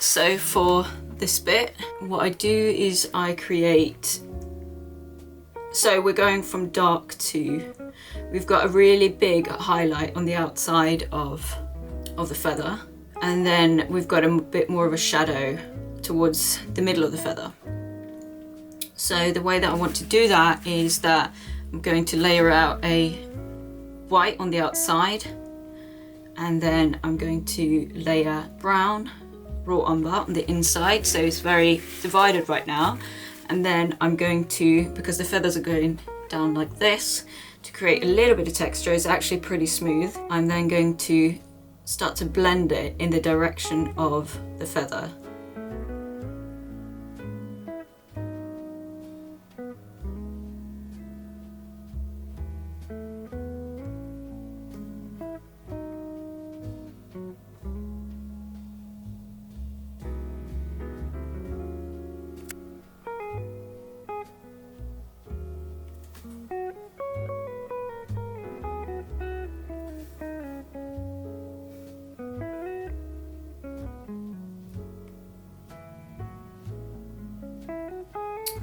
So for this bit, what I do is I create, so we're going from dark to, we've got a really big highlight on the outside of the feather, and then we've got a bit more of a shadow towards the middle of the feather. So the way that I want to do that is that I'm going to layer out a white on the outside, and then I'm going to layer brown raw umber on the inside, so it's very divided right now. And then I'm going to, because the feathers are going down like this, to create a little bit of texture, it's actually pretty smooth, I'm then going to start to blend it in the direction of the feather.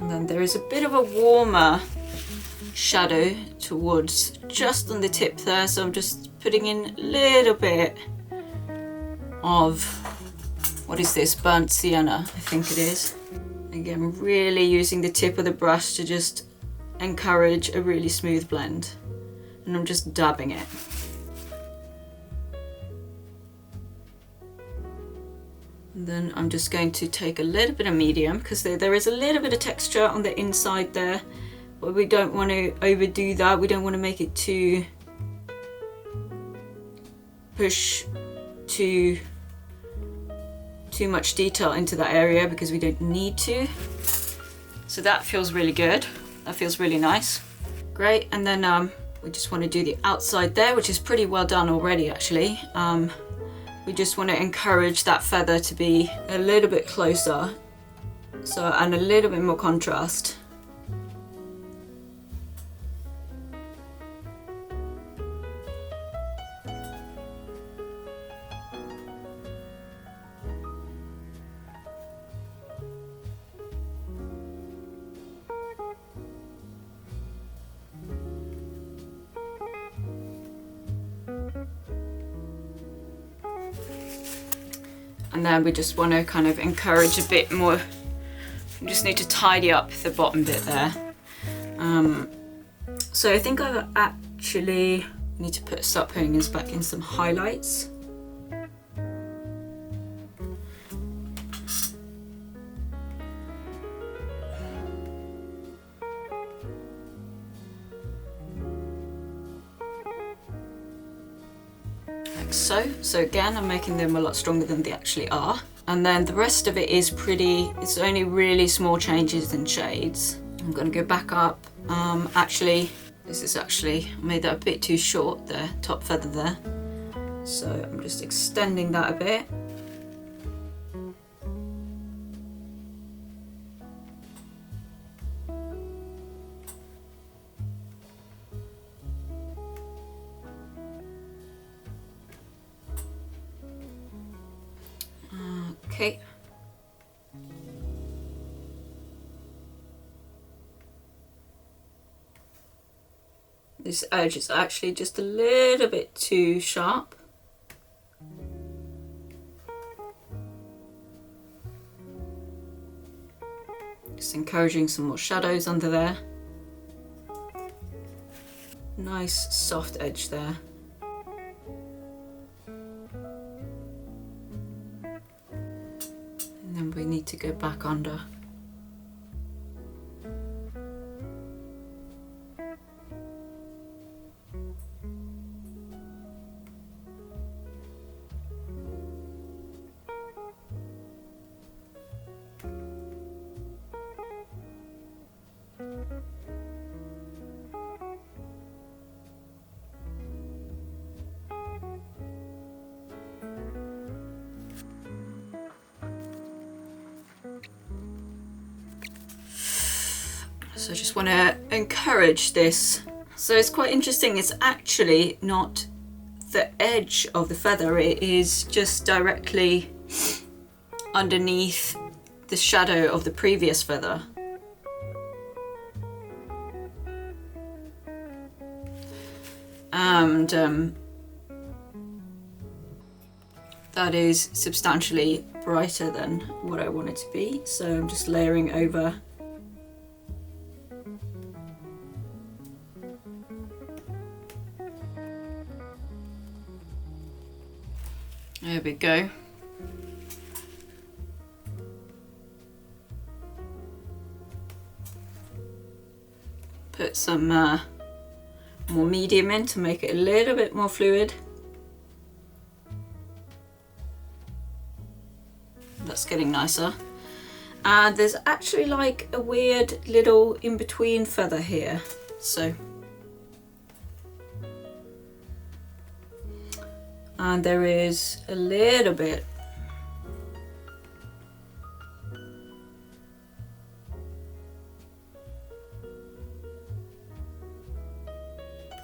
And then there is a bit of a warmer shadow towards just on the tip there, so I'm just putting in a little bit of, what is this, burnt sienna, I think it is. Again, really using the tip of the brush to just encourage a really smooth blend, and I'm just dabbing it. And then I'm just going to take a little bit of medium, because there is a little bit of texture on the inside there, but we don't want to overdo that. We don't want to make it too, push too much detail into that area, because we don't need to. So that feels really good. That feels really nice. Great. And then we just want to do the outside there, which is pretty well done already actually. We just want to encourage that feather to be a little bit closer, so, and a little bit more contrast. And then we just want to kind of encourage a bit more. We just need to tidy up the bottom bit there. So I think I actually need to start putting this back in some highlights. So again, I'm making them a lot stronger than they actually are. And then the rest of it is pretty, it's only really small changes in shades. I'm gonna go back up. Actually, this is actually, I made that a bit too short, the top feather there. So I'm just extending that a bit. Okay. This edge is actually just a little bit too sharp. Just encouraging some more shadows under there. Nice soft edge there. And then we need to go back under. So I just want to encourage this. So it's quite interesting, it's actually not the edge of the feather, it is just directly underneath the shadow of the previous feather. And that is substantially brighter than what I want it to be, so I'm just layering over. There we go. Put some more medium in to make it a little bit more fluid. That's getting nicer. And there's actually like a weird little in-between feather here, so. And there is a little bit.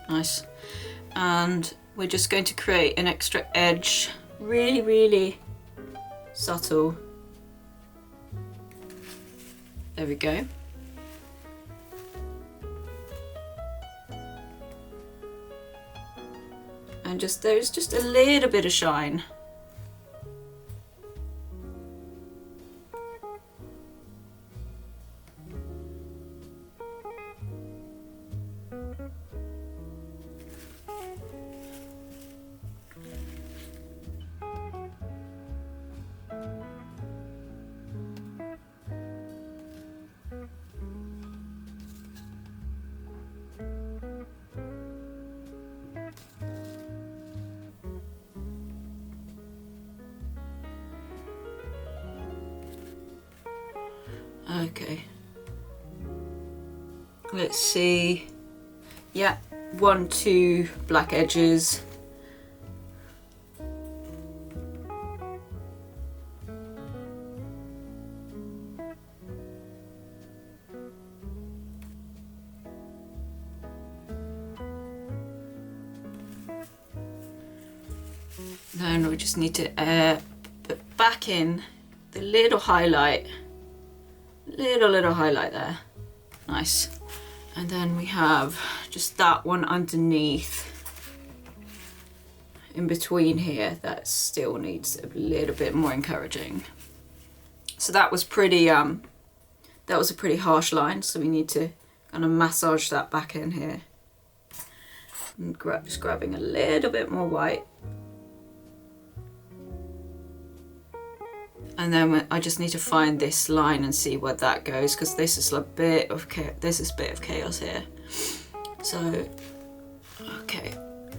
Nice. And we're just going to create an extra edge, really, really subtle. There we go. And there's just a little bit of shine. Okay, let's see. Yeah, 1, 2 black edges. Then we just need to put back in the little highlight. Little highlight there. Nice. And then we have just that one underneath, in between here, that still needs a little bit more encouraging. So that was pretty that was a pretty harsh line, so we need to kind of massage that back in here. And just grabbing a little bit more white. And then I just need to find this line and see where that goes, because this is a bit of chaos here. So, okay.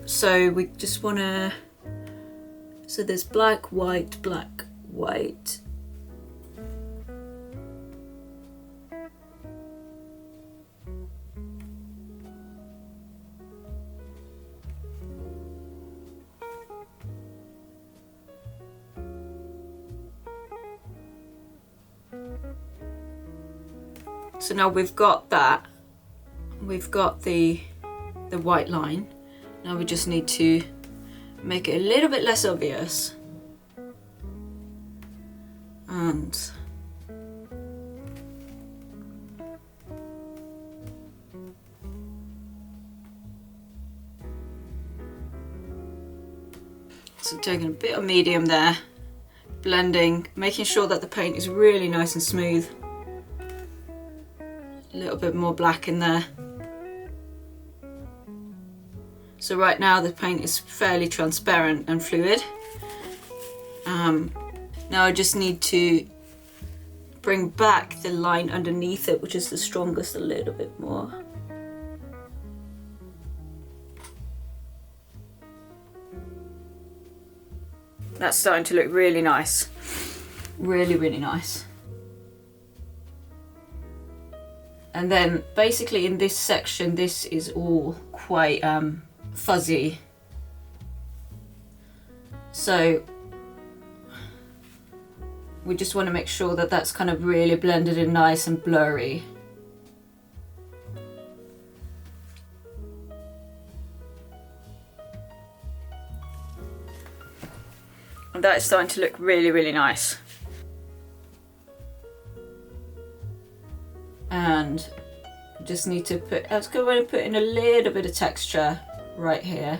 So we just want to. So there's black, white, black, white. So now we've got that, we've got the white line. Now we just need to make it a little bit less obvious. And so taking a bit of medium there, blending, making sure that the paint is really nice and smooth. A little bit more black in there. So right now the paint is fairly transparent and fluid. Now I just need to bring back the line underneath it, which is the strongest, a little bit more. That's starting to look really nice. Really, really nice. And then basically in this section, this is all quite fuzzy. So we just want to make sure that that's kind of really blended in nice and blurry. And that is starting to look really, really nice. And just need to put, let's go ahead and put in a little bit of texture right here.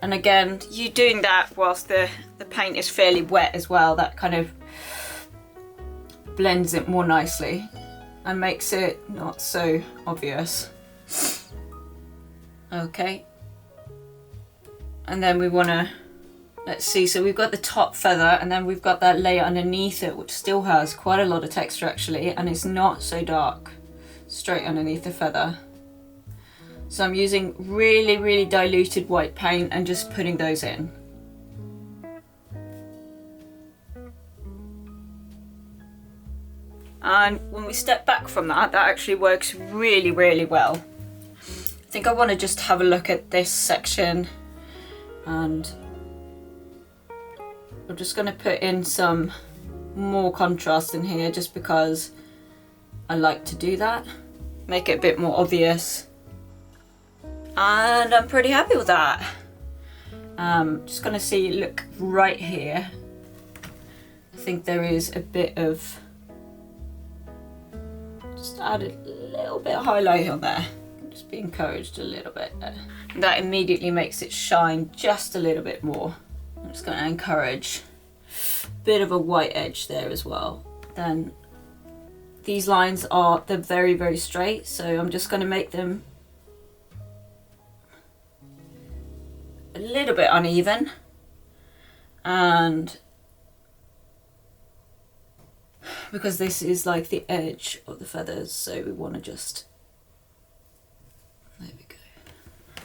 And again, you doing that whilst the paint is fairly wet as well, that kind of blends it more nicely and makes it not so obvious. Okay. And then we want to, let's see, so we've got the top feather and then we've got that layer underneath it, which still has quite a lot of texture actually, and it's not so dark, straight underneath the feather. So I'm using really, really diluted white paint and just putting those in. And when we step back from that, that actually works really, really well. I think I want to just have a look at this section, and I'm just going to put in some more contrast in here just because I like to do that. Make it a bit more obvious. And I'm pretty happy with that. Just gonna see, look right here. I think there is a bit of, just add a little bit of highlight on there. Just be encouraged a little bit. That immediately makes it shine just a little bit more. I'm just gonna encourage a bit of a white edge there as well. Then these lines are, they're very, very straight. So I'm just gonna make them a little bit uneven, and because this is like the edge of the feathers, so we want to just, there we go,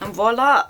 and voila.